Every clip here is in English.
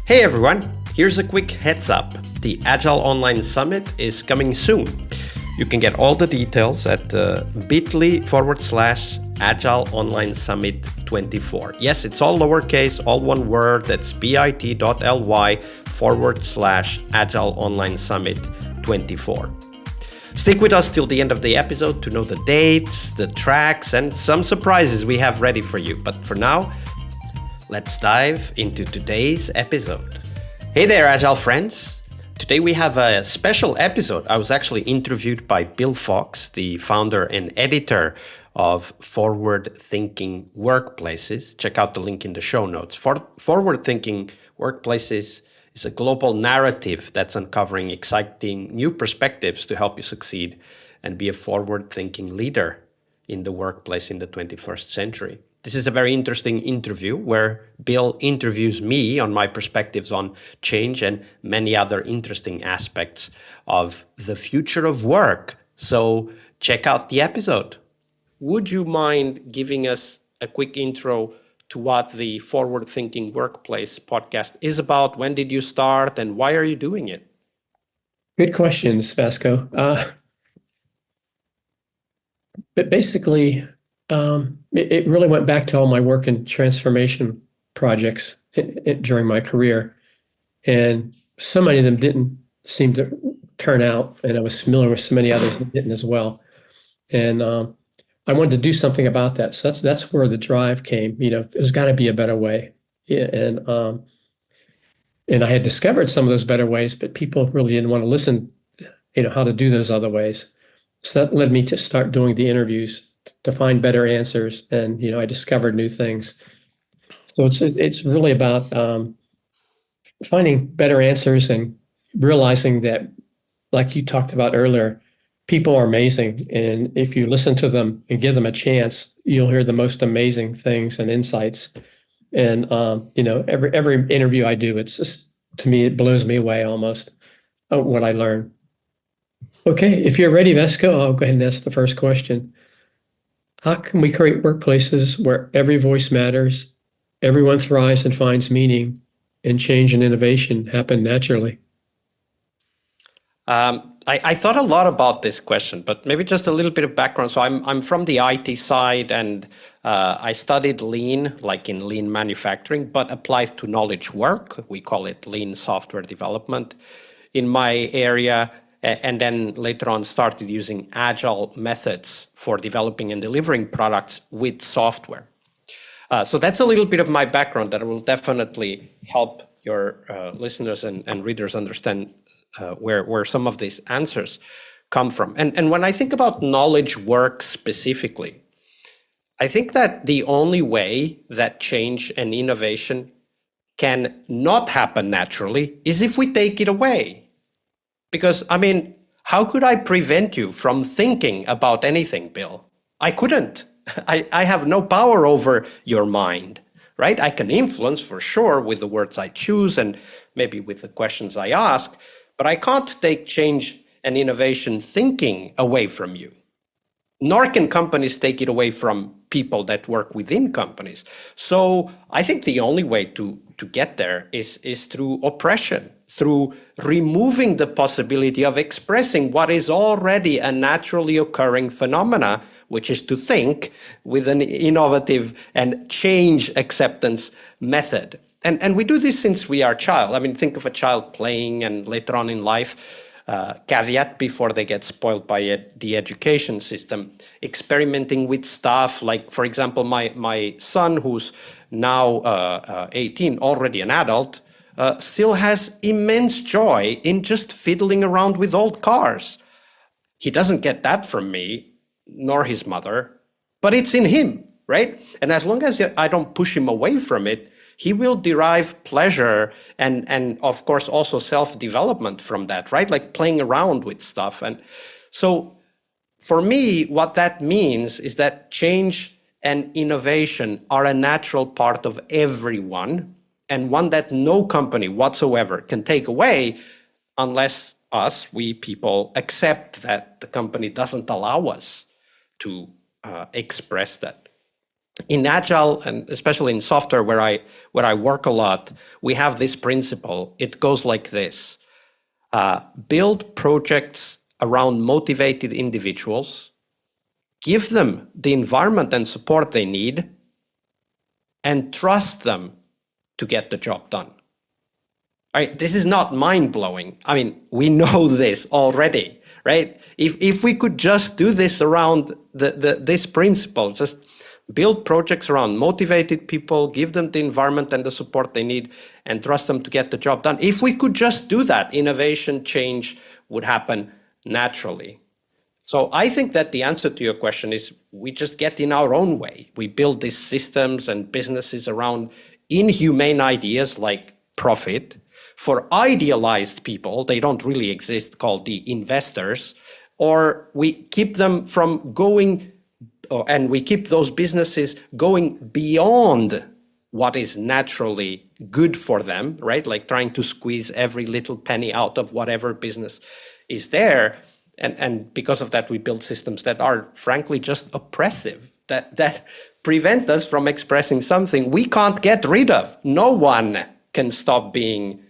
Hey everyone, here's a quick heads up. The Agile Online Summit is coming soon. You can get all the details at bit.ly/Agile Online Summit 24. Yes, it's all lowercase, all one word. That's bit.ly/Agile Online Summit 24. Stick with us till the end of the episode to know the dates, the tracks, and some surprises we have ready for you. But for now, let's dive into today's episode. Hey there, Agile friends. Today we have a special episode. I was actually interviewed by Bill Fox, the founder and editor of Forward Thinking Workplaces. Check out the link in the show notes. Forward Thinking Workplaces is a global narrative that's uncovering exciting new perspectives to help you succeed and be a forward-thinking leader in the workplace in the 21st century. This is a very interesting interview where Bill interviews me on my perspectives on change and many other interesting aspects of the future of work. So check out the episode. Would you mind giving us a quick intro to what the Forward Thinking Workplace podcast is about? When did you start and why are you doing it? Good questions, Vasco. But basically, it really went back to all my work in transformation projects during my career. And so many of them didn't seem to turn out. And I was familiar with so many others that didn't as well. And I wanted to do something about that. So that's where the drive came. There's got to be a better way. Yeah, and I had discovered some of those better ways, but people really didn't want to listen, how to do those other ways. So that led me to start doing the interviews to find better answers. And, I discovered new things. So it's really about finding better answers and realizing that, like you talked about earlier, people are amazing. And if you listen to them and give them a chance, you'll hear the most amazing things and insights. And, every interview I do, it's just, to me, it blows me away almost what I learn. Okay, if you're ready, Vasco, I'll go ahead and ask the first question. How can we create workplaces where every voice matters, everyone thrives and finds meaning, and change and innovation happen naturally? I thought a lot about this question, but maybe just a little bit of background. So I'm from the IT side, and I studied lean, like in lean manufacturing, but applied to knowledge work. We call it lean software development in my area. And then later on started using agile methods for developing and delivering products with software. So that's a little bit of my background that will definitely help your listeners and readers understand where some of these answers come from. And when I think about knowledge work specifically, I think that the only way that change and innovation can not happen naturally is if we take it away. Because, how could I prevent you from thinking about anything, Bill? I couldn't. I have no power over your mind, right? I can influence for sure with the words I choose and maybe with the questions I ask, but I can't take change and innovation thinking away from you. Nor can companies take it away from people that work within companies. So I think the only way to get there is through oppression, through removing the possibility of expressing what is already a naturally occurring phenomena, which is to think with an innovative and change acceptance method. And we do this since we are a child. Think of a child playing and later on in life, caveat before they get spoiled by the education system, experimenting with stuff like, for example, my son, who's now 18, already an adult, still has immense joy in just fiddling around with old cars. He doesn't get that from me, nor his mother, but it's in him, right? And as long as I don't push him away from it, he will derive pleasure and of course also self-development from that, right? Like playing around with stuff. And so for me, what that means is that change and innovation are a natural part of everyone, and one that no company whatsoever can take away unless we people, accept that the company doesn't allow us to express that. in Agile, and especially in software where I work a lot, we have this principle. It goes like this: build projects around motivated individuals, give them the environment and support they need, and trust them to get the job done. All right, this is not mind-blowing. I mean, we know this already, right? If we could just do this around this principle, just build projects around motivated people, give them the environment and the support they need, and trust them to get the job done. If we could just do that, innovation, change would happen naturally. So I think that the answer to your question is we just get in our own way. We build these systems and businesses around inhumane ideas like profit. For idealized people, they don't really exist, called the investors, or we keep them from going, and we keep those businesses going beyond what is naturally good for them, right? Like trying to squeeze every little penny out of whatever business is there. And because of that, we build systems that are frankly just oppressive, that prevent us from expressing something we can't get rid of. No one can stop being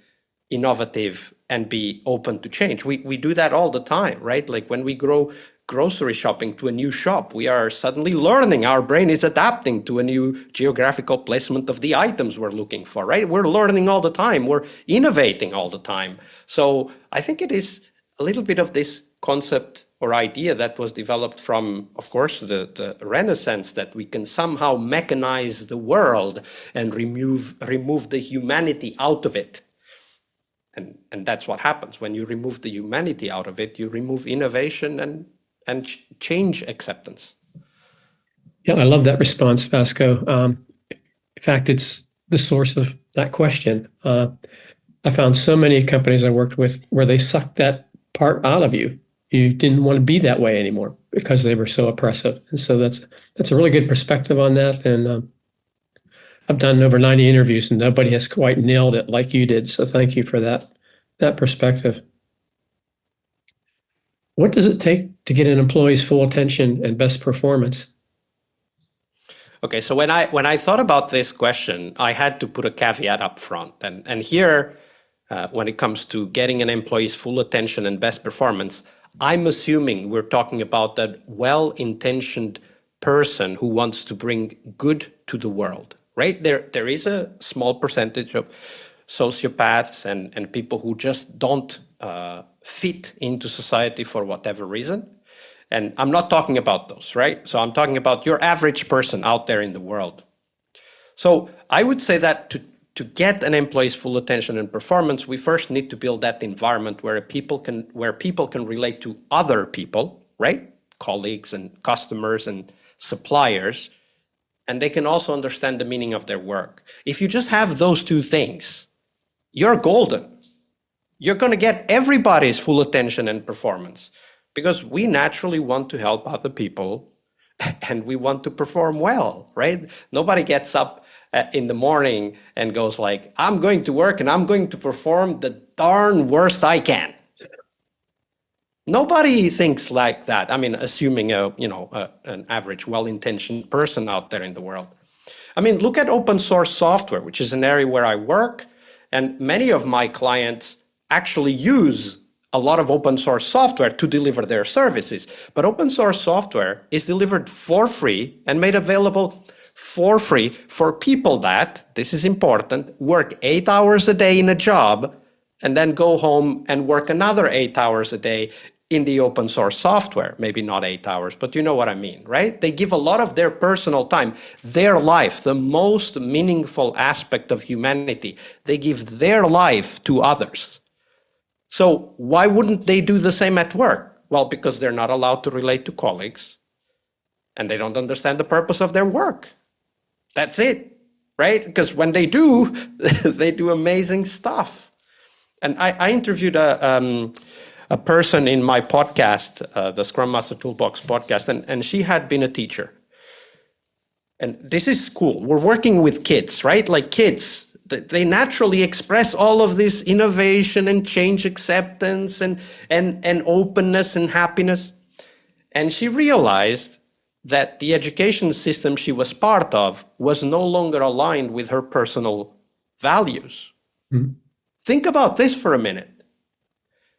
innovative and be open to change. We do that all the time, right? Like when we go grocery shopping to a new shop, we are suddenly learning. Our brain is adapting to a new geographical placement of the items we're looking for, right? We're learning all the time. We're innovating all the time. So I think it is a little bit of this concept or idea that was developed from, of course, the Renaissance, that we can somehow mechanize the world and remove the humanity out of it. And that's what happens. When you remove the humanity out of it, you remove innovation and change acceptance. Yeah, I love that response, Vasco. In fact, it's the source of that question. I found so many companies I worked with where they sucked that part out of you. You didn't want to be that way anymore because they were so oppressive. And so that's a really good perspective on that. And I've done over 90 interviews and nobody has quite nailed it like you did. So thank you for that perspective. What does it take to get an employee's full attention and best performance? Okay, so when I thought about this question, I had to put a caveat up front. And here, when it comes to getting an employee's full attention and best performance, I'm assuming we're talking about that well-intentioned person who wants to bring good to the world, right? There is a small percentage of sociopaths and people who just don't fit into society for whatever reason. And I'm not talking about those, right? So I'm talking about your average person out there in the world. So I would say that to get an employee's full attention and performance, we first need to build that environment where people can relate to other people, right? Colleagues and customers and suppliers, and they can also understand the meaning of their work. If you just have those two things, you're golden. You're going to get everybody's full attention and performance because we naturally want to help other people and we want to perform well, right? Nobody gets up in the morning and goes like, I'm going to work and I'm going to perform the darn worst I can. Nobody thinks like that. I mean, assuming an average well-intentioned person out there in the world. I mean, look at open source software, which is an area where I work, and many of my clients actually use a lot of open source software to deliver their services. But open source software is delivered for free and made available for free for people that, this is important, work 8 hours a day in a job and then go home and work another 8 hours a day in the open source software. Maybe not 8 hours, but you know what I mean, right? They give a lot of their personal time, their life, the most meaningful aspect of humanity. They give their life to others. So why wouldn't they do the same at work? Well, because they're not allowed to relate to colleagues and they don't understand the purpose of their work. That's it, right? Because when they do, they do amazing stuff. And I interviewed a person in my podcast, the Scrum Master Toolbox podcast, and she had been a teacher. And this is cool. We're working with kids, right? Like kids, they naturally express all of this innovation and change acceptance and openness and happiness. And she realized that the education system she was part of was no longer aligned with her personal values. Mm. Think about this for a minute.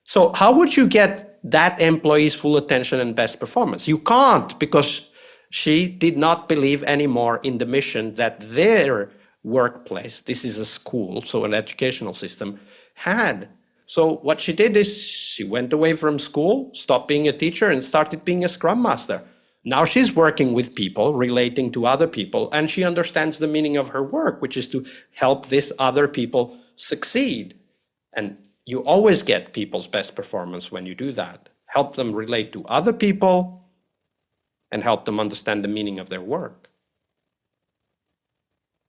So how would you get that employee's full attention and best performance? You can't, because she did not believe anymore in the mission that their workplace, this is a school, so an educational system, had. So what she did is she went away from school, stopped being a teacher, and started being a scrum master. Now she's working with people, relating to other people, and she understands the meaning of her work, which is to help these other people succeed. And you always get people's best performance when you do that. Help them relate to other people and help them understand the meaning of their work.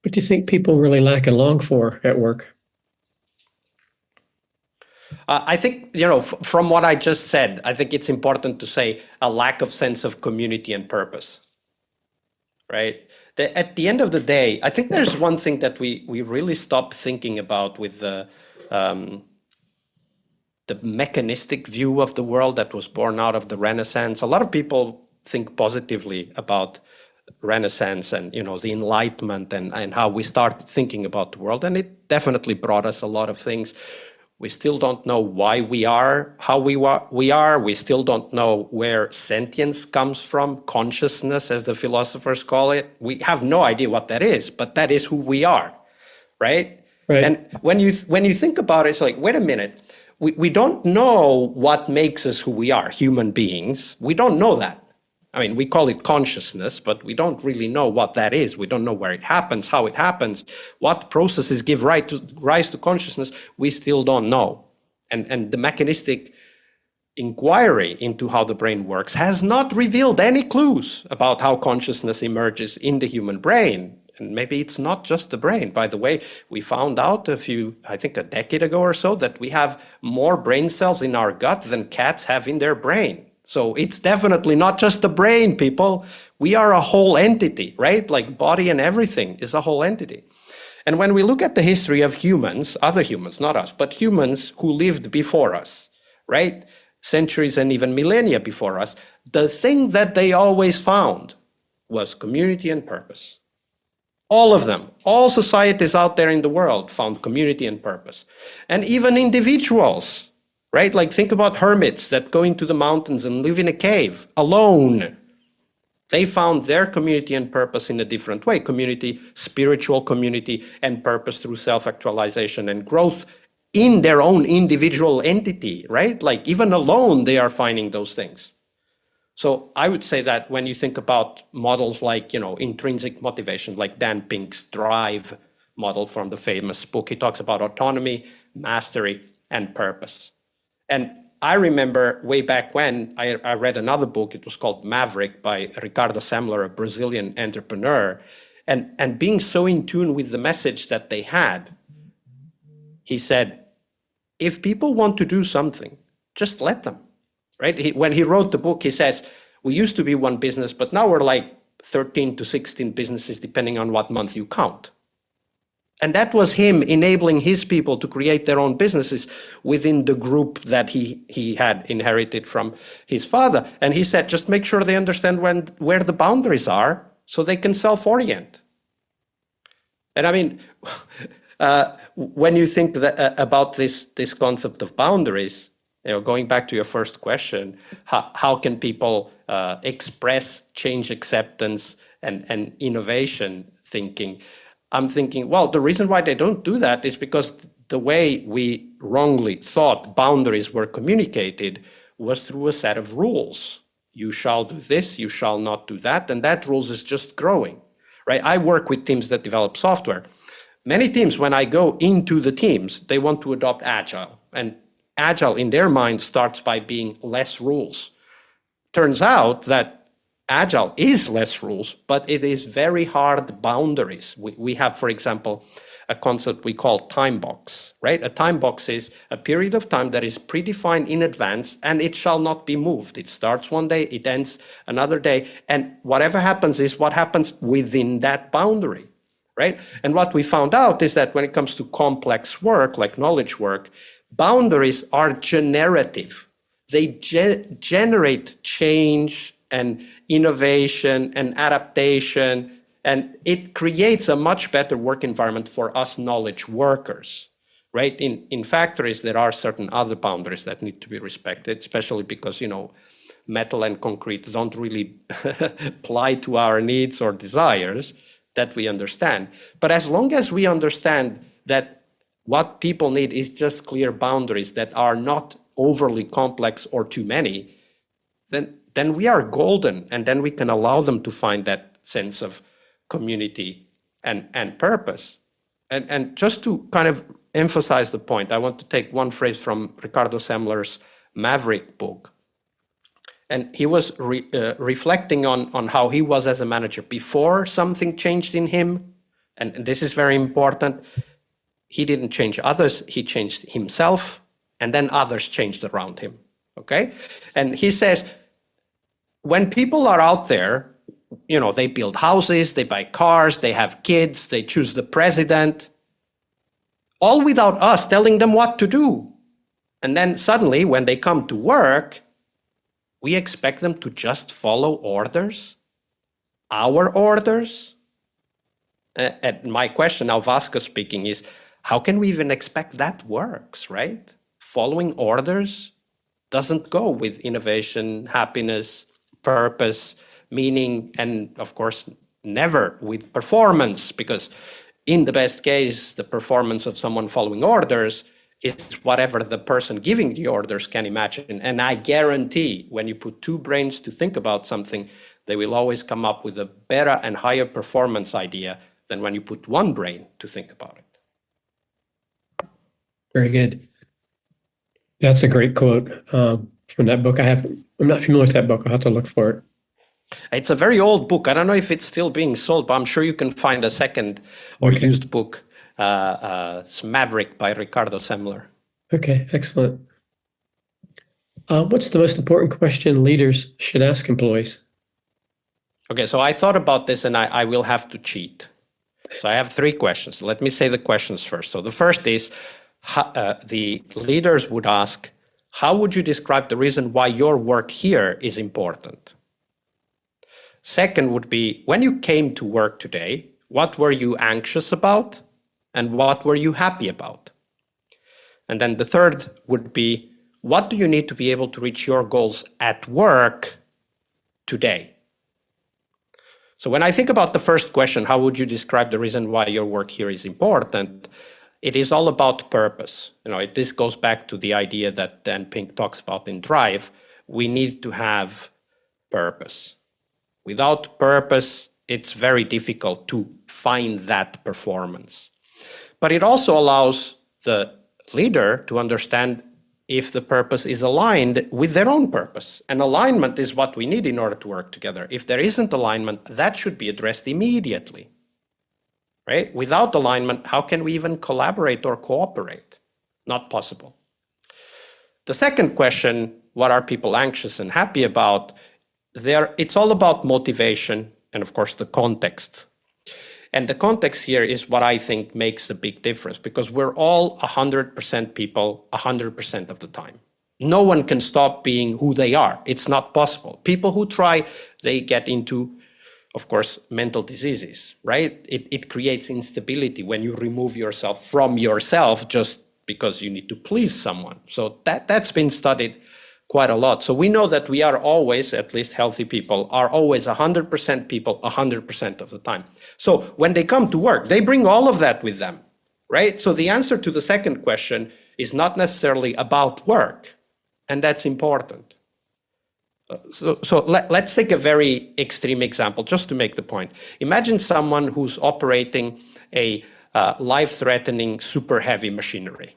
What do you think people really lack and long for at work? I think, from what I just said, I think it's important to say a lack of sense of community and purpose, right? At the end of the day, I think there's one thing that we really stop thinking about with the mechanistic view of the world that was born out of the Renaissance. A lot of people think positively about Renaissance and the Enlightenment and how we started thinking about the world, and it definitely brought us a lot of things. We still don't know why we are how we are. We still don't know where sentience comes from, consciousness, as the philosophers call it. We have no idea what that is, but that is who we are, right? Right. And when you think about it, it's like, wait a minute. We don't know what makes us who we are, human beings. We don't know that. I mean, we call it consciousness, but we don't really know what that is. We don't know where it happens, how it happens, what processes give rise to consciousness. We still don't know. And the mechanistic inquiry into how the brain works has not revealed any clues about how consciousness emerges in the human brain. And maybe it's not just the brain. By the way, we found out I think a decade ago or so, that we have more brain cells in our gut than cats have in their brain. So it's definitely not just the brain, people. We are a whole entity, right? Like body and everything is a whole entity. And when we look at the history of humans, other humans, not us, but humans who lived before us, right? Centuries and even millennia before us, the thing that they always found was community and purpose. All of them, all societies out there in the world found community and purpose. And even individuals, right? Like think about hermits that go into the mountains and live in a cave alone. They found their community and purpose in a different way. Community, spiritual community, and purpose through self-actualization and growth in their own individual entity, right? Like even alone, they are finding those things. So I would say that when you think about models like, intrinsic motivation, like Dan Pink's Drive model from the famous book, he talks about autonomy, mastery, and purpose. And I remember way back when I read another book, it was called Maverick by Ricardo Semler, a Brazilian entrepreneur, and being so in tune with the message that they had, he said, if people want to do something, just let them, right? When he wrote the book, he says, we used to be one business, but now we're like 13 to 16 businesses, depending on what month you count. And that was him enabling his people to create their own businesses within the group that he had inherited from his father. And he said, just make sure they understand where the boundaries are so they can self-orient. And I mean, when you think about this concept of boundaries, going back to your first question, how can people express change acceptance and innovation thinking? I'm thinking, well, the reason why they don't do that is because the way we wrongly thought boundaries were communicated was through a set of rules. You shall do this, you shall not do that, and that rules is just growing, right? I work with teams that develop software. Many teams, when I go into the teams, they want to adopt Agile. And Agile, in their mind, starts by being less rules. Turns out that Agile is less rules, but it is very hard boundaries. We have, for example, a concept we call time box, right? A time box is a period of time that is predefined in advance and it shall not be moved. It starts one day, it ends another day, and whatever happens is what happens within that boundary, right? And what we found out is that when it comes to complex work, like knowledge work, boundaries are generative. They generate change and innovation and adaptation. And it creates a much better work environment for us knowledge workers, right? In factories, there are certain other boundaries that need to be respected, especially because, metal and concrete don't really apply to our needs or desires that we understand. But as long as we understand that what people need is just clear boundaries that are not overly complex or too many, then we are golden, and then we can allow them to find that sense of community and purpose. And just to kind of emphasize the point, I want to take one phrase from Ricardo Semler's Maverick book. And he was reflecting on how he was as a manager before something changed in him. And this is very important. He didn't change others, he changed himself, and then others changed around him, okay? And he says, when people are out there, they build houses, they buy cars, they have kids, they choose the president, all without us telling them what to do. And then suddenly, when they come to work, we expect them to just follow orders, our orders. And my question, now Vasco speaking, is how can we even expect that works, right? Following orders doesn't go with innovation, happiness, purpose, meaning, and of course, never with performance, because in the best case, the performance of someone following orders is whatever the person giving the orders can imagine. And I guarantee when you put two brains to think about something, they will always come up with a better and higher performance idea than when you put one brain to think about it. Very good. That's a great quote from that book. I'm not familiar with that book. I'll have to look for it. It's a very old book. I don't know if it's still being sold, but I'm sure you can find a second or used book. It's Maverick by Ricardo Semler. Okay, excellent. What's the most important question leaders should ask employees? Okay, so I thought about this, and I will have to cheat. So I have 3 questions. Let me say the questions first. So the first is, the leaders would ask, how would you describe the reason why your work here is important? Second would be, when you came to work today, what were you anxious about and what were you happy about? And then the third would be, what do you need to be able to reach your goals at work today? So when I think about the first question, how would you describe the reason why your work here is important? It is all about purpose. This goes back to the idea that Dan Pink talks about in Drive. We need to have purpose. Without purpose, it's very difficult to find that performance. But it also allows the leader to understand if the purpose is aligned with their own purpose. And alignment is what we need in order to work together. If there isn't alignment, that should be addressed immediately. Right? Without alignment, how can we even collaborate or cooperate? Not possible. The second question, what are people anxious and happy about? It's all about motivation and, of course, the context. And the context here is what I think makes the big difference, because we're all 100% people 100% of the time. No one can stop being who they are. It's not possible. People who try, they get into, of course, mental diseases, right? It creates instability when you remove yourself from yourself just because you need to please someone. So that's been studied quite a lot. So we know that we are always, at least healthy people, are always 100% people 100% of the time. So when they come to work, they bring all of that with them, right? So the answer to the second question is not necessarily about work, and that's important. So let's take a very extreme example, just to make the point. Imagine someone who's operating a life-threatening, super heavy machinery.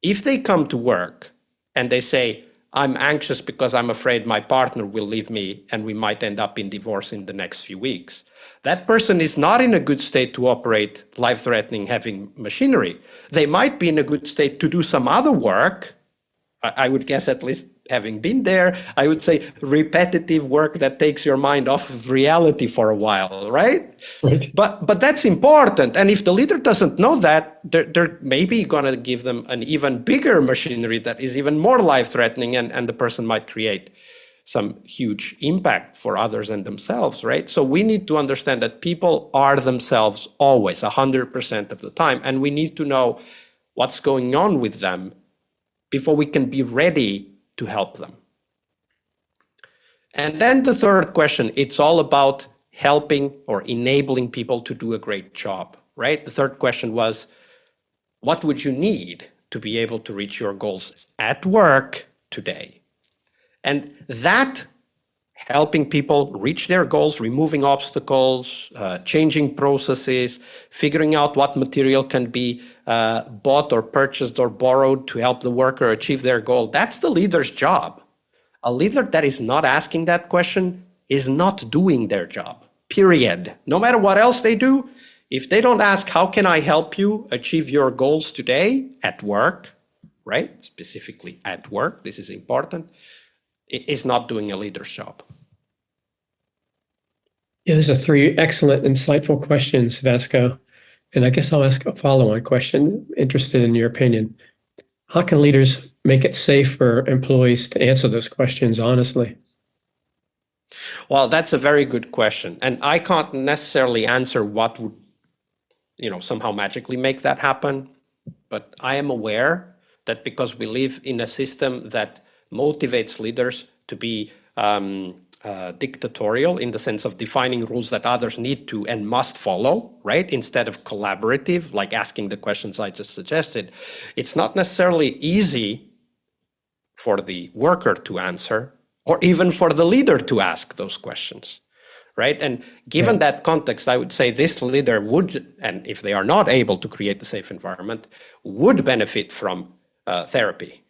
If they come to work and they say, I'm anxious because I'm afraid my partner will leave me and we might end up in divorce in the next few weeks, that person is not in a good state to operate life-threatening heavy machinery. They might be in a good state to do some other work. I would guess, at least having been there, I would say repetitive work that takes your mind off of reality for a while, right? Right. But that's important. And if the leader doesn't know that, they're maybe going to give them an even bigger machinery that is even more life-threatening, and the person might create some huge impact for others and themselves, right? So we need to understand that people are themselves always, 100% of the time, and we need to know what's going on with them before we can be ready to help them. And then the third question, it's all about helping or enabling people to do a great job, right? The third question was, what would you need to be able to reach your goals at work today? And that helping people reach their goals, removing obstacles, changing processes, figuring out what material can be bought or purchased or borrowed to help the worker achieve their goal, that's the leader's job. A leader that is not asking that question is not doing their job, period. No matter what else they do, if they don't ask, how can I help you achieve your goals today at work, right? Specifically at work, this is important, it is not doing a leader's job. Yeah, those are three excellent, insightful questions, Vasco. And I guess I'll ask a follow-on question, interested in your opinion. How can leaders make it safe for employees to answer those questions honestly? Well, that's a very good question. And I can't necessarily answer what would, somehow magically make that happen. But I am aware that because we live in a system that motivates leaders to be dictatorial in the sense of defining rules that others need to and must follow, right? Instead of collaborative, like asking the questions I just suggested, it's not necessarily easy for the worker to answer or even for the leader to ask those questions, right? And given that context, I would say this leader would, and if they are not able to create a safe environment, would benefit from therapy.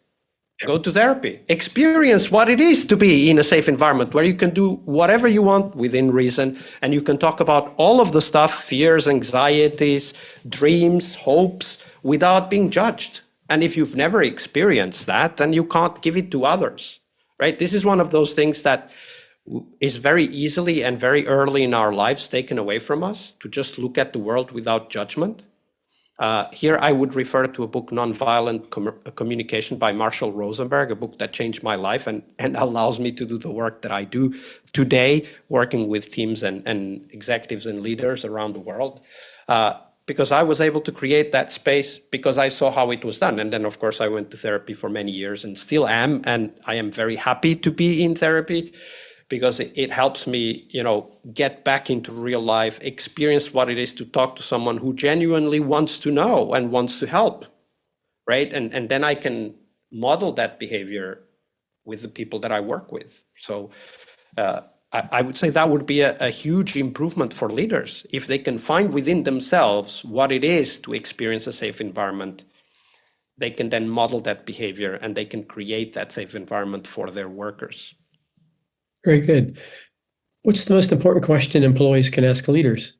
Go to therapy, experience what it is to be in a safe environment where you can do whatever you want within reason, and you can talk about all of the stuff, fears, anxieties, dreams, hopes, without being judged. And if you've never experienced that, then you can't give it to others, right? This is one of those things that is very easily and very early in our lives taken away from us, to just look at the world without judgment. Here I would refer to a book, Nonviolent Communication by Marshall Rosenberg, a book that changed my life and allows me to do the work that I do today, working with teams and executives and leaders around the world. Because I was able to create that space because I saw how it was done. And then, of course, I went to therapy for many years and still am. And I am very happy to be in therapy because it helps me, get back into real life, experience what it is to talk to someone who genuinely wants to know and wants to help, right? And then I can model that behavior with the people that I work with. So I would say that would be a huge improvement for leaders. If they can find within themselves what it is to experience a safe environment, they can then model that behavior and they can create that safe environment for their workers. Very good. What's the most important question employees can ask leaders?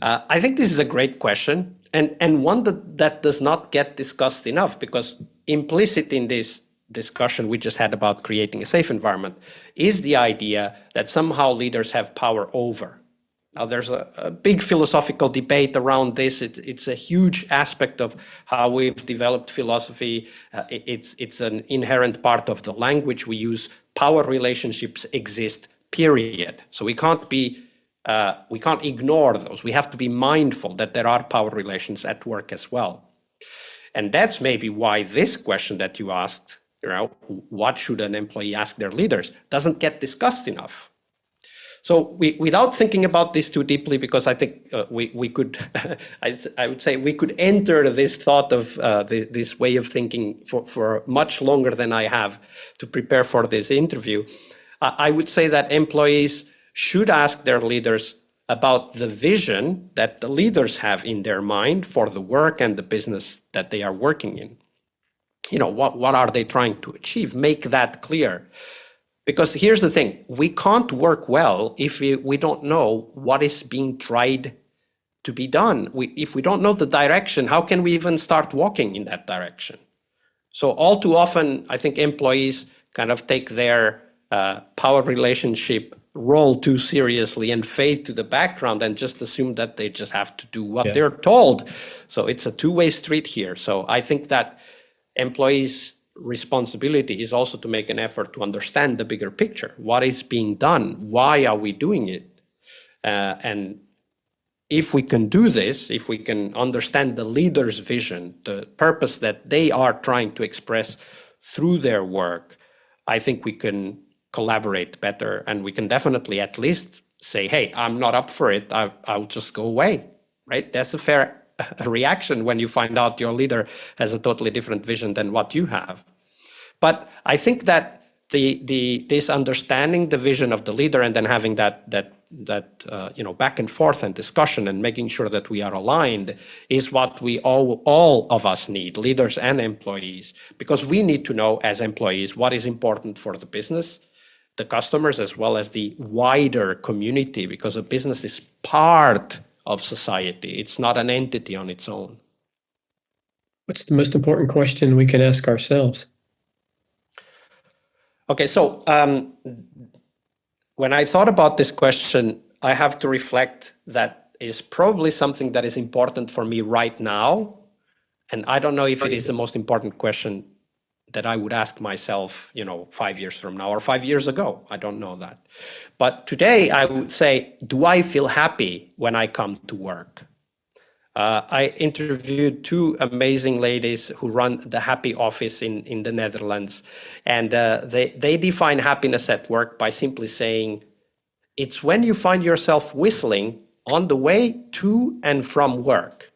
I think this is a great question, and one that does not get discussed enough, because implicit in this discussion we just had about creating a safe environment is the idea that somehow leaders have power over. Now, there's a big philosophical debate around this. It's a huge aspect of how we've developed philosophy. It's an inherent part of the language we use. Power relationships exist, period. So we can't ignore those. We have to be mindful that there are power relations at work as well. And that's maybe why this question that you asked, what should an employee ask their leaders, doesn't get discussed enough. So without thinking about this too deeply, because I think we could, I would say we could enter this thought of this way of thinking for much longer than I have to prepare for this interview. I would say that employees should ask their leaders about the vision that the leaders have in their mind for the work and the business that they are working in. What are they trying to achieve? Make that clear. Because here's the thing, we can't work well if we don't know what is being tried to be done. If we don't know the direction, how can we even start walking in that direction? So all too often, I think employees kind of take their power relationship role too seriously and fade to the background and just assume that they just have to do what they're told. So it's a two-way street here. So I think that employees responsibility is also to make an effort to understand the bigger picture. What is being done? Why are we doing it? And if we can do this, if we can understand the leader's vision, the purpose that they are trying to express through their work, I think we can collaborate better, and we can definitely at least say, hey, I'm not up for it. I'll just go away, right? That's a fair reaction when you find out your leader has a totally different vision than what you have. But I think that this understanding the vision of the leader and then having that back and forth and discussion and making sure that we are aligned is what we all of us need, leaders and employees, because we need to know as employees what is important for the business, the customers, as well as the wider community, because a business is part of society. It's not an entity on its own. What's the most important question we can ask ourselves? Okay, so when I thought about this question, I have to reflect that is probably something that is important for me right now. And I don't know if it is the most important question that I would ask myself, 5 years from now or 5 years ago. I don't know that. But today I would say, do I feel happy when I come to work? I interviewed two amazing ladies who run the Happy Office in the Netherlands. And they define happiness at work by simply saying, it's when you find yourself whistling on the way to and from work.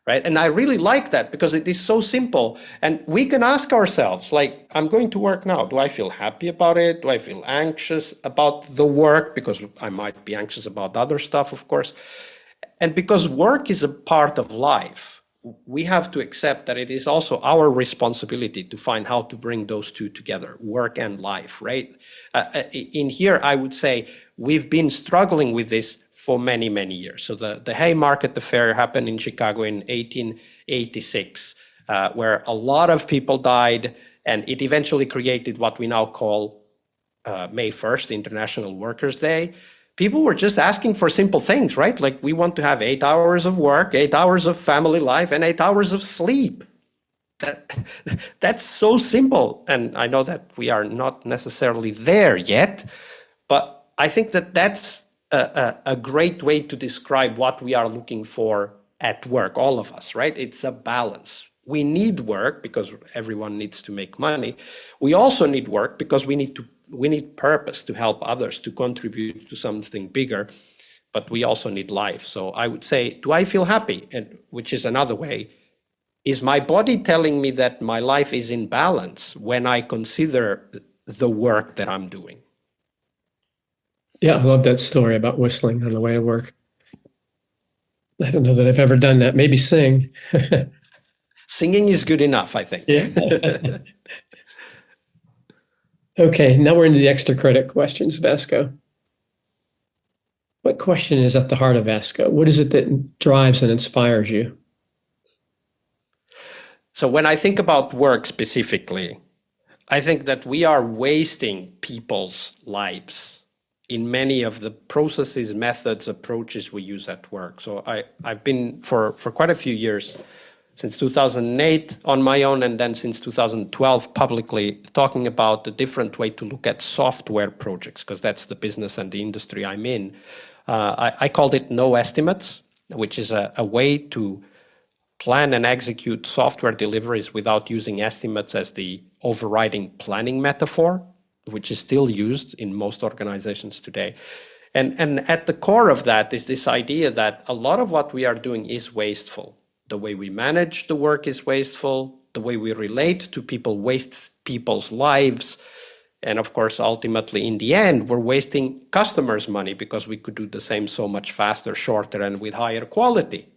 Right? And I really like that because it is so simple. And we can ask ourselves, like, I'm going to work now. Do I feel happy about it? Do I feel anxious about the work? Because I might be anxious about other stuff, of course. And because work is a part of life, we have to accept that it is also our responsibility to find how to bring those two together, work and life, right? In here, I would say we've been struggling with this for many, many years. So the Haymarket Affair happened in Chicago in 1886, where a lot of people died, and it eventually created what we now call May 1st, International Workers' Day. People were just asking for simple things, right? Like, we want to have 8 hours of work, 8 hours of family life, and 8 hours of sleep. That's so simple. And I know that we are not necessarily there yet, but I think that that's a great way to describe what we are looking for at work, all of us, right? It's a balance. We need work because everyone needs to make money. We also need work because we need purpose to help others, to contribute to something bigger, but we also need life. So I would say, do I feel happy? And which is another way, is my body telling me that my life is in balance when I consider the work that I'm doing? Yeah, I love that story about whistling on the way to work. I don't know that I've ever done that. Maybe sing. Singing is good enough, I think. Yeah. Okay, now we're into the extra credit questions, Vasco. What question is at the heart of Vasco? What is it that drives and inspires you? So when I think about work specifically, I think that we are wasting people's lives in many of the processes, methods, approaches we use at work. So I've been for quite a few years, since 2008 on my own, and then since 2012 publicly, talking about the different way to look at software projects, because that's the business and the industry I'm in. I called it no estimates, which is a way to plan and execute software deliveries without using estimates as the overriding planning metaphor, which is still used in most organizations today. And at the core of that is this idea that a lot of what we are doing is wasteful. The way we manage the work is wasteful. The way we relate to people wastes people's lives. And of course, ultimately, in the end, we're wasting customers' money because we could do the same so much faster, shorter, and with higher quality.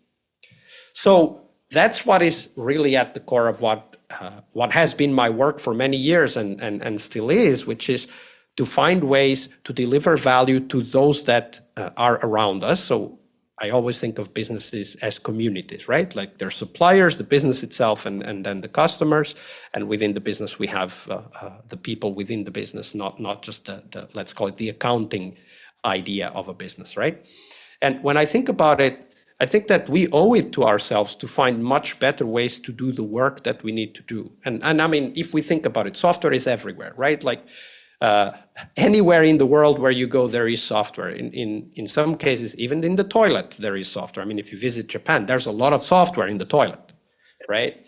So that's what is really at the core of what has been my work for many years and still is, which is to find ways to deliver value to those that are around us. So I always think of businesses as communities, right? Like their suppliers, the business itself, and then the customers. And within the business, we have the people within the business, not just the let's call it the accounting idea of a business, right? And when I think about it, I think that we owe it to ourselves to find much better ways to do the work that we need to do. And I mean, if we think about it, software is everywhere, right? Like anywhere in the world where you go, there is software. In some cases, even in the toilet, there is software. I mean, if you visit Japan, there's a lot of software in the toilet, right?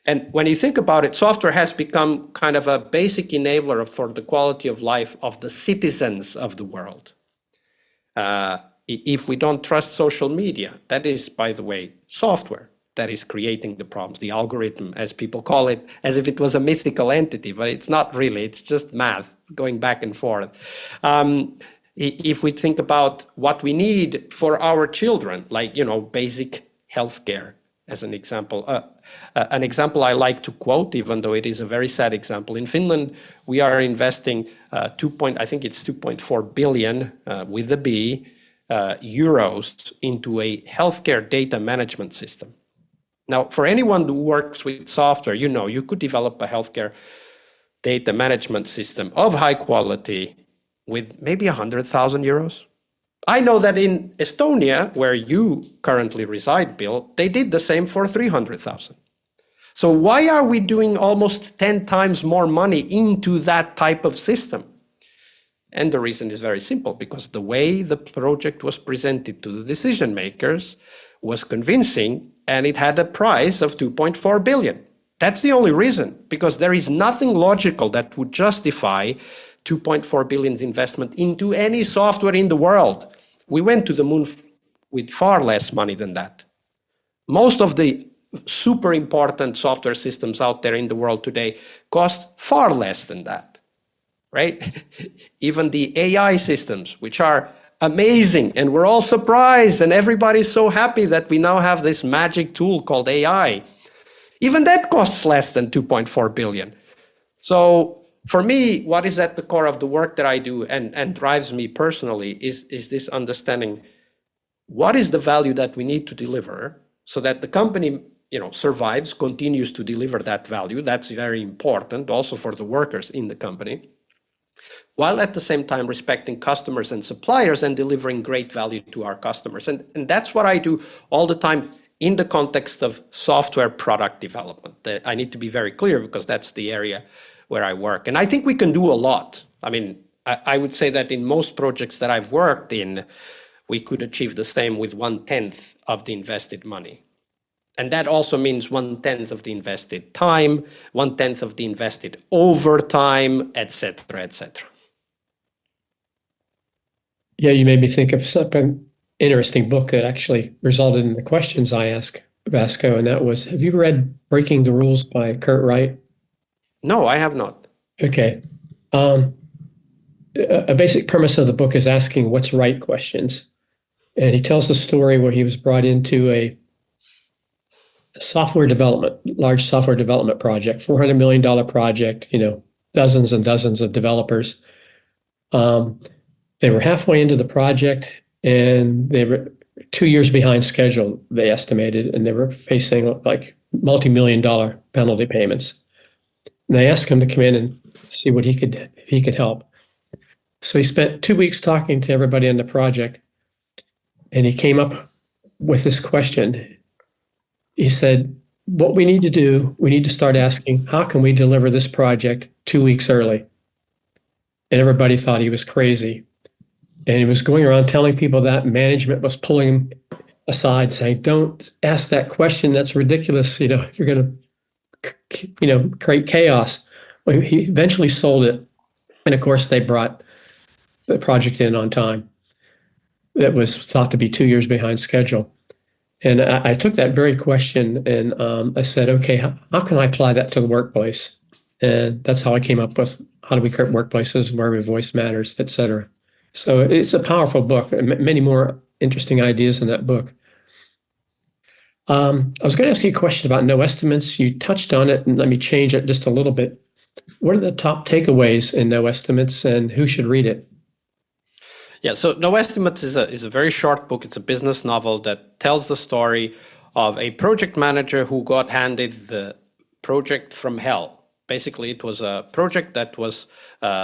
And when you think about it, software has become kind of a basic enabler for the quality of life of the citizens of the world. If we don't trust social media, that is, by the way, software that is creating the problems, the algorithm, as people call it, as if it was a mythical entity, but it's not really, it's just math going back and forth. If we think about what we need for our children, like, basic healthcare, as an example. An example I like to quote, even though it is a very sad example. In Finland, we are investing I think it's 2.4 billion with a B euros into a healthcare data management system. Now, for anyone who works with software, you could develop a healthcare data management system of high quality with maybe 100,000 euros. I know that in Estonia, where you currently reside, Bill, they did the same for 300,000. So why are we doing almost 10 times more money into that type of system? And the reason is very simple, because the way the project was presented to the decision makers was convincing, and it had a price of 2.4 billion. That's the only reason, because there is nothing logical that would justify 2.4 billion investment into any software in the world. We went to the moon with far less money than that. Most of the super important software systems out there in the world today cost far less than that, right? Even the AI systems, which are amazing, and we're all surprised, and everybody's so happy that we now have this magic tool called AI. Even that costs less than 2.4 billion. So for me, what is at the core of the work that I do and drives me personally is this understanding, what is the value that we need to deliver so that the company survives, continues to deliver that value. That's very important also for the workers in the company, while at the same time respecting customers and suppliers and delivering great value to our customers. And that's what I do all the time in the context of software product development. I need to be very clear, because that's the area where I work. And I think we can do a lot. I mean, I would say that in most projects that I've worked in, we could achieve the same with 1/10 of the invested money. And that also means 1/10 of the invested time, 1/10 of the invested overtime, et cetera, et cetera. Yeah, you made me think of something interesting book that actually resulted in the questions I asked Vasco, and that was, have you read Breaking the Rules by Kurt Wright? No, I have not. Okay. A basic premise of the book is asking what's right questions. And he tells the story where he was brought into a large software development project, $400 million project, dozens and dozens of developers. They were halfway into the project, and they were 2 years behind schedule, they estimated, and they were facing like multi-million-dollar penalty payments. And they asked him to come in and see what he could help. So he spent 2 weeks talking to everybody on the project, and he came up with this question. He said, what we need to do, we need to start asking, how can we deliver this project 2 weeks early? And everybody thought he was crazy. And he was going around telling people that. Management was pulling him aside, saying, don't ask that question. That's ridiculous. You're going to, create chaos. Well, he eventually sold it. And of course, they brought the project in on time. That was thought to be 2 years behind schedule. And I took that very question and I said, okay, how can I apply that to the workplace? And that's how I came up with how do we create workplaces where every voice matters, et cetera. So it's a powerful book, many more interesting ideas in that book. I was going to ask you a question about no estimates. You touched on it, and let me change it just a little bit. What are the top takeaways in No Estimates, and who should read it? Yeah, so No Estimates is a very short book. It's a business novel that tells the story of a project manager who got handed the project from hell. Basically, it was a project that was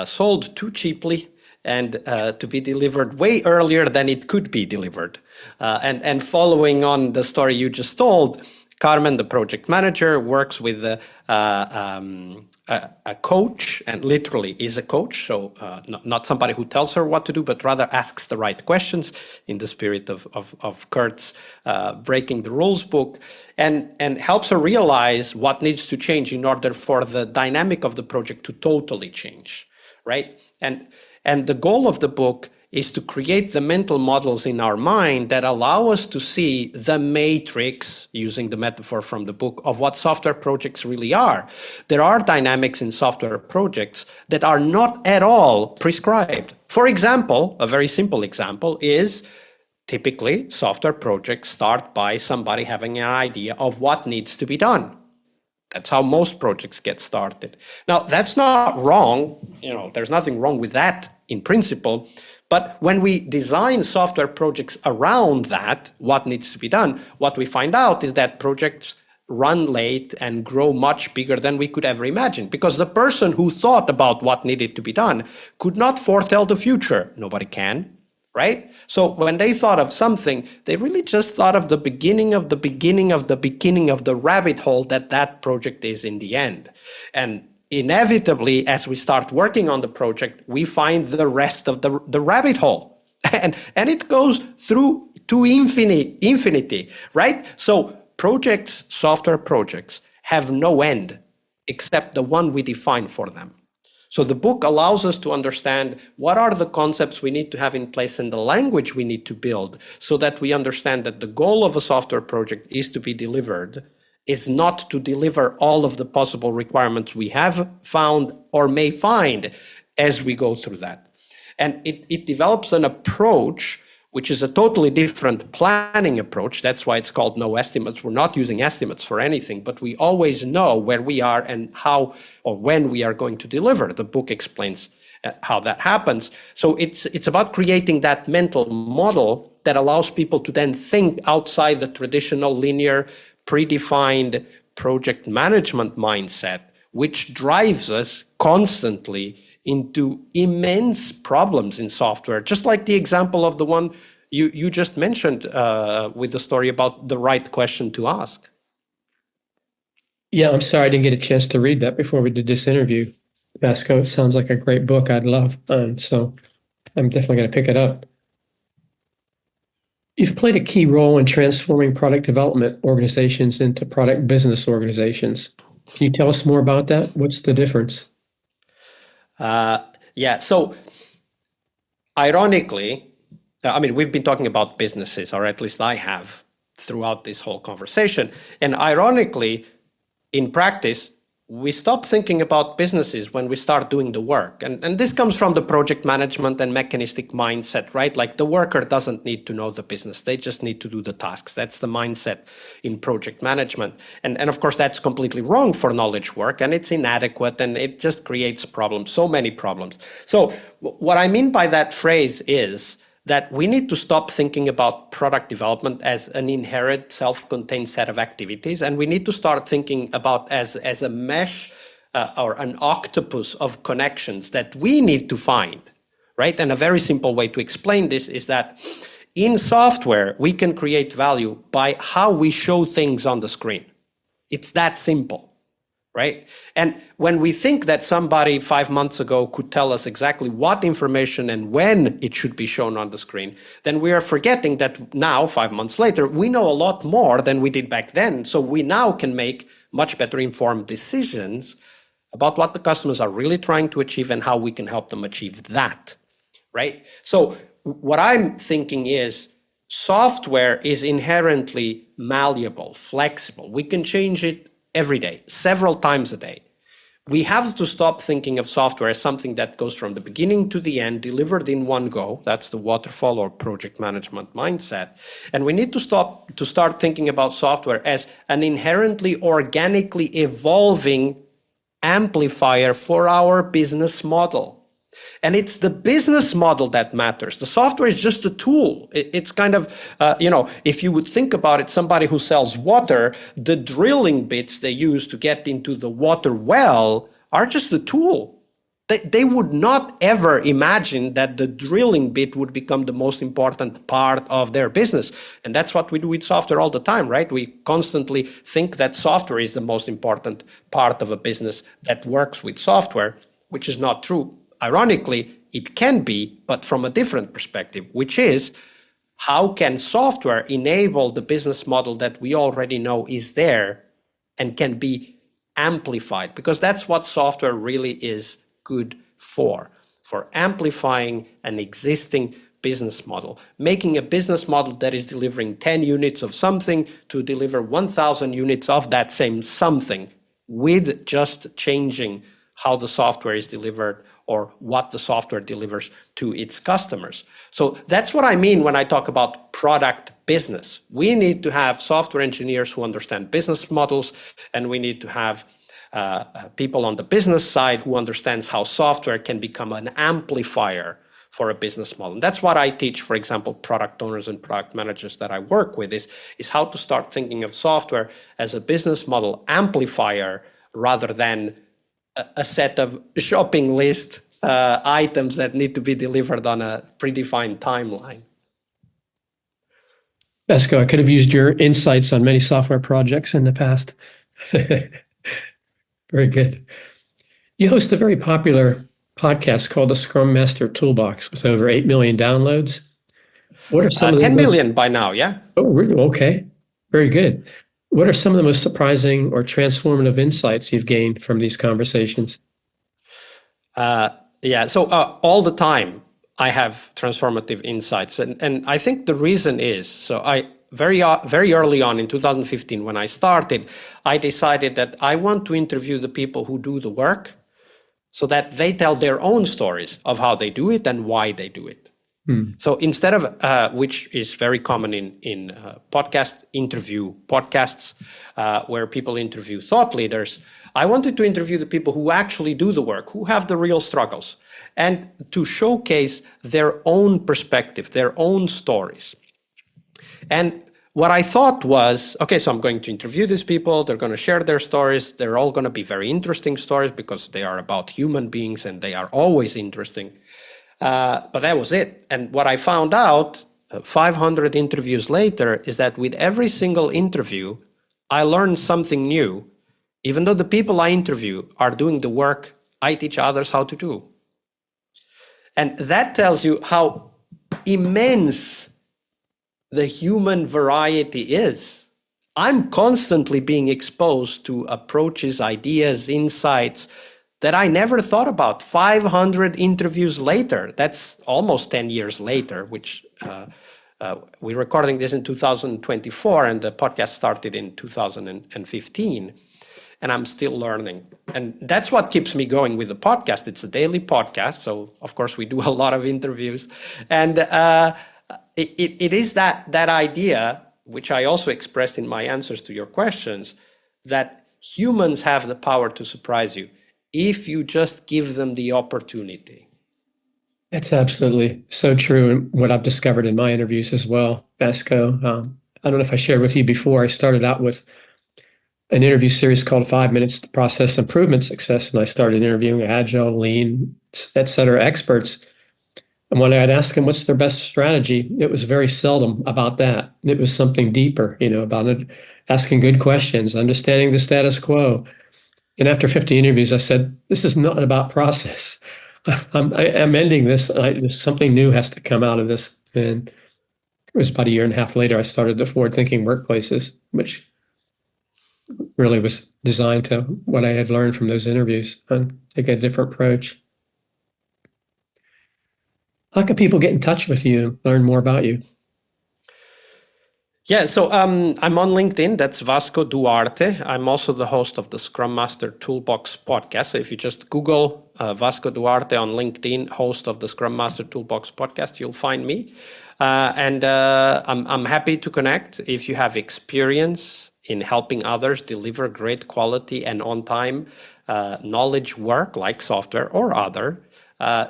sold too cheaply and to be delivered way earlier than it could be delivered. And following on the story you just told, Carmen, the project manager, works with a coach, and literally is a coach, so not somebody who tells her what to do, but rather asks the right questions in the spirit of Kurt's Breaking the Rules book, and helps her realize what needs to change in order for the dynamic of the project to totally change, right? And the goal of the book is to create the mental models in our mind that allow us to see the matrix, using the metaphor from the book, of what software projects really are. There are dynamics in software projects that are not at all prescribed. For example, a very simple example is typically software projects start by somebody having an idea of what needs to be done. That's how most projects get started. Now, that's not wrong. There's nothing wrong with that in principle. But when we design software projects around that, what needs to be done, what we find out is that projects run late and grow much bigger than we could ever imagine, because the person who thought about what needed to be done could not foretell the future. Nobody can. Right? So when they thought of something, they really just thought of the beginning of the beginning of the beginning of the rabbit hole that project is in the end. And inevitably, as we start working on the project, we find the rest of the rabbit hole. And it goes through to infinity, right? So projects, software projects, have no end except the one we define for them. So the book allows us to understand what are the concepts we need to have in place and the language we need to build so that we understand that the goal of a software project is to be delivered, is not to deliver all of the possible requirements we have found or may find as we go through that. And it develops an approach which is a totally different planning approach. That's why it's called no estimates. We're not using estimates for anything, but we always know where we are and how or when we are going to deliver. The book explains how that happens. So it's about creating that mental model that allows people to then think outside the traditional linear, predefined project management mindset, which drives us constantly into immense problems in software, just like the example of the one you just mentioned with the story about the right question to ask. Yeah, I'm sorry I didn't get a chance to read that before we did this interview. Vasco, it sounds like a great book I'd love, so I'm definitely going to pick it up. You've played a key role in transforming product development organizations into product business organizations. Can you tell us more about that? What's the difference? Yeah, so ironically, we've been talking about businesses, or at least I have, throughout this whole conversation. And ironically, in practice, we stop thinking about businesses when we start doing the work. And this comes from the project management and mechanistic mindset, right? Like the worker doesn't need to know the business. They just need to do the tasks. That's the mindset in project management. And of course, that's completely wrong for knowledge work, and it's inadequate, and it just creates problems, so many problems. So what I mean by that phrase is that we need to stop thinking about product development as an inherent self-contained set of activities, and we need to start thinking about as a mesh or an octopus of connections that we need to find, right? And a very simple way to explain this is that in software, we can create value by how we show things on the screen. It's that simple. Right? And when we think that somebody 5 months ago could tell us exactly what information and when it should be shown on the screen, then we are forgetting that now, 5 months later, we know a lot more than we did back then. So we now can make much better informed decisions about what the customers are really trying to achieve and how we can help them achieve that. Right? So what I'm thinking is software is inherently malleable, flexible. We can change it every day, several times a day. We have to stop thinking of software as something that goes from the beginning to the end, delivered in one go. That's the waterfall or project management mindset. And we need to start thinking about software as an inherently organically evolving amplifier for our business model. And it's the business model that matters. The software is just a tool. It's kind of, if you would think about it, somebody who sells water, the drilling bits they use to get into the water well are just a tool. They would not ever imagine that the drilling bit would become the most important part of their business. And that's what we do with software all the time, right? We constantly think that software is the most important part of a business that works with software, which is not true. Ironically, it can be, but from a different perspective, which is how can software enable the business model that we already know is there and can be amplified? Because that's what software really is good for amplifying an existing business model, making a business model that is delivering 10 units of something to deliver 1,000 units of that same something, with just changing how the software is delivered or what the software delivers to its customers. So that's what I mean when I talk about product business. We need to have software engineers who understand business models, and we need to have people on the business side who understands how software can become an amplifier for a business model. And that's what I teach, for example, product owners and product managers that I work with, is how to start thinking of software as a business model amplifier rather than a set of shopping list items that need to be delivered on a predefined timeline. Vasco, I could have used your insights on many software projects in the past. Very good. You host a very popular podcast called the Scrum Master Toolbox with over 8 million downloads. What are some of the 10 million by now, yeah? Oh, really? Okay. Very good. What are some of the most surprising or transformative insights you've gained from these conversations? So all the time I have transformative insights. And I think the reason is, so I very early on in 2015, when I started, I decided that I want to interview the people who do the work so that they tell their own stories of how they do it and why they do it. So instead of, which is very common in podcasts where people interview thought leaders, I wanted to interview the people who actually do the work, who have the real struggles, and to showcase their own perspective, their own stories. And what I thought was, okay, so I'm going to interview these people, they're going to share their stories, they're all going to be very interesting stories because they are about human beings and they are always interesting. But that was it. And what I found out 500 interviews later is that with every single interview, I learned something new, even though the people I interview are doing the work I teach others how to do. And that tells you how immense the human variety is. I'm constantly being exposed to approaches, ideas, insights that I never thought about. 500 interviews later, that's almost 10 years later, which we're recording this in 2024 and the podcast started in 2015. And I'm still learning. And that's what keeps me going with the podcast. It's a daily podcast. So of course we do a lot of interviews. And it is that idea, which I also expressed in my answers to your questions, that humans have the power to surprise you if you just give them the opportunity. That's absolutely so true. And what I've discovered in my interviews as well, Vasco, I don't know if I shared with you before, I started out with an interview series called 5 Minutes to Process Improvement Success. And I started interviewing Agile, Lean, et cetera, experts. And when I'd ask them what's their best strategy, it was very seldom about that. It was something deeper, about it, asking good questions, understanding the status quo. And after 50 interviews, I said, this is not about process. I'm ending this. Something new has to come out of this. And it was about a year and a half later, I started the Forward Thinking Workplaces, which really was designed to what I had learned from those interviews and take a different approach. How can people get in touch with you and learn more about you? Yeah, so I'm on LinkedIn. That's Vasco Duarte. I'm also the host of the Scrum Master Toolbox podcast. So if you just Google Vasco Duarte on LinkedIn, host of the Scrum Master Toolbox podcast, you'll find me. And I'm happy to connect. If you have experience in helping others deliver great quality and on-time knowledge work like software or other,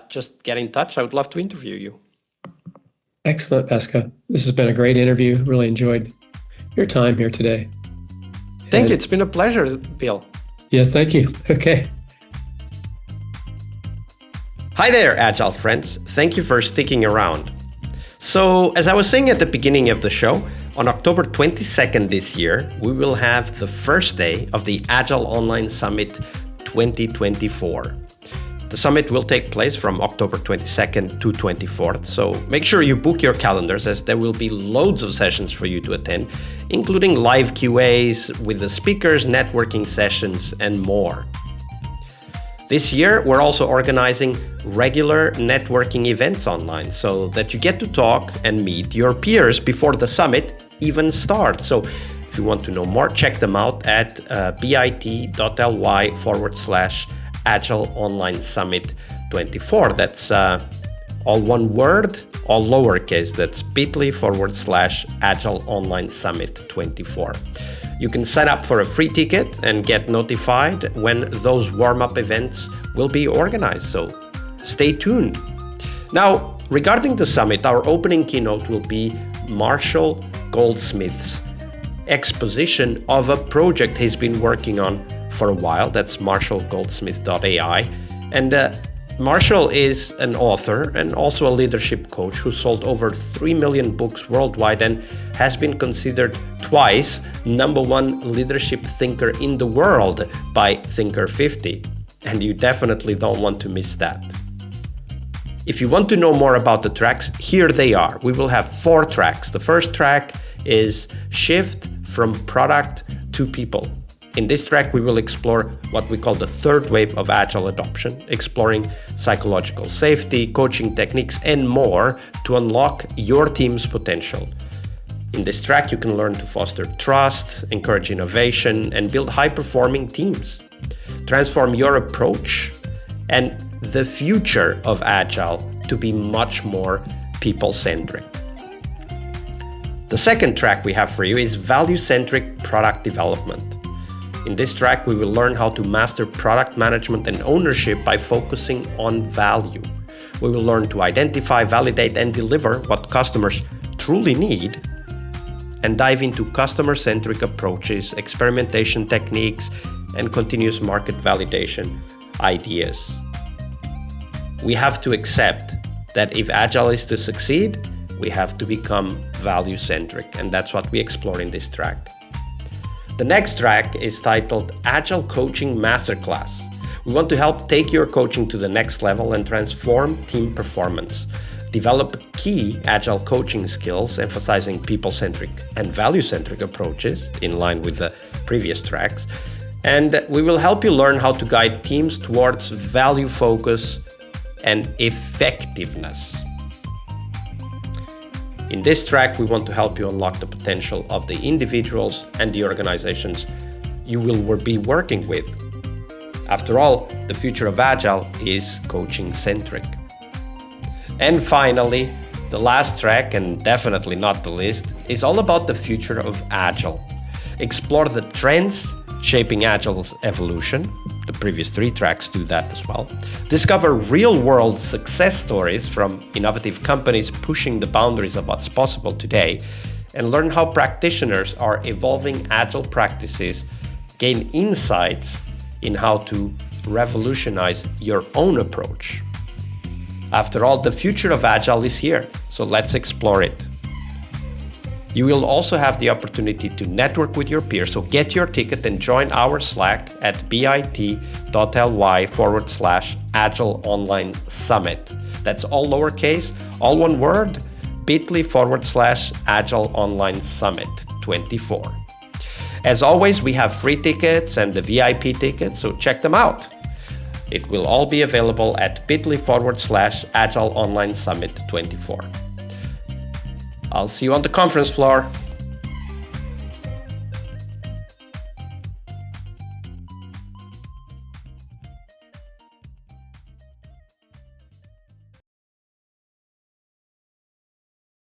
just get in touch. I would love to interview you. Excellent, Vasco. This has been a great interview. Really enjoyed your time here today. Thank you. It's been a pleasure, Bill. Yeah, thank you. Okay. Hi there, Agile friends. Thank you for sticking around. So, as I was saying at the beginning of the show, on October 22nd this year, we will have the first day of the Agile Online Summit 2024. The summit will take place from October 22nd to 24th, so make sure you book your calendars as there will be loads of sessions for you to attend, including live QAs with the speakers, networking sessions, and more. This year, we're also organizing regular networking events online so that you get to talk and meet your peers before the summit even starts. So if you want to know more, check them out at bit.ly/Agile Online Summit 24. That's all one word, all lowercase. That's bit.ly/Agile Online Summit 24. You can sign up for a free ticket and get notified when those warm-up events will be organized, so stay tuned. Now, regarding the summit, our opening keynote will be Marshall Goldsmith's exposition of a project he's been working on for a while. That's marshallgoldsmith.ai. And Marshall is an author and also a leadership coach who sold over 3 million books worldwide and has been considered twice #1 leadership thinker in the world by Thinker 50. And you definitely don't want to miss that. If you want to know more about the tracks, here they are. We will have 4 tracks. The first track is Shift from Product to People. In this track, we will explore what we call the third wave of Agile adoption, exploring psychological safety, coaching techniques, and more to unlock your team's potential. In this track, you can learn to foster trust, encourage innovation, and build high-performing teams. Transform your approach and the future of Agile to be much more people-centric. The second track we have for you is value-centric product development. In this track, we will learn how to master product management and ownership by focusing on value. We will learn to identify, validate, and deliver what customers truly need, and dive into customer-centric approaches, experimentation techniques, and continuous market validation ideas. We have to accept that if Agile is to succeed, we have to become value-centric, and that's what we explore in this track. The next track is titled Agile Coaching Masterclass. We want to help take your coaching to the next level and transform team performance. Develop key Agile coaching skills, emphasizing people-centric and value-centric approaches in line with the previous tracks. And we will help you learn how to guide teams towards value focus and effectiveness. In this track, we want to help you unlock the potential of the individuals and the organizations you will be working with. After all, the future of Agile is coaching-centric. And finally, the last track, and definitely not the least, is all about the future of Agile. Explore the trends shaping Agile's evolution. The previous 3 tracks do that as well. Discover real-world success stories from innovative companies pushing the boundaries of what's possible today, and learn how practitioners are evolving Agile practices, gain insights in how to revolutionize your own approach. After all, the future of Agile is here, so let's explore it. You will also have the opportunity to network with your peers, so get your ticket and join our Slack at bit.ly/Agile Online Summit. That's all lowercase, all one word, bit.ly/Agile Online Summit 24. As always, we have free tickets and the VIP tickets, so check them out. It will all be available at bit.ly/Agile Online Summit 24. I'll see you on the conference floor.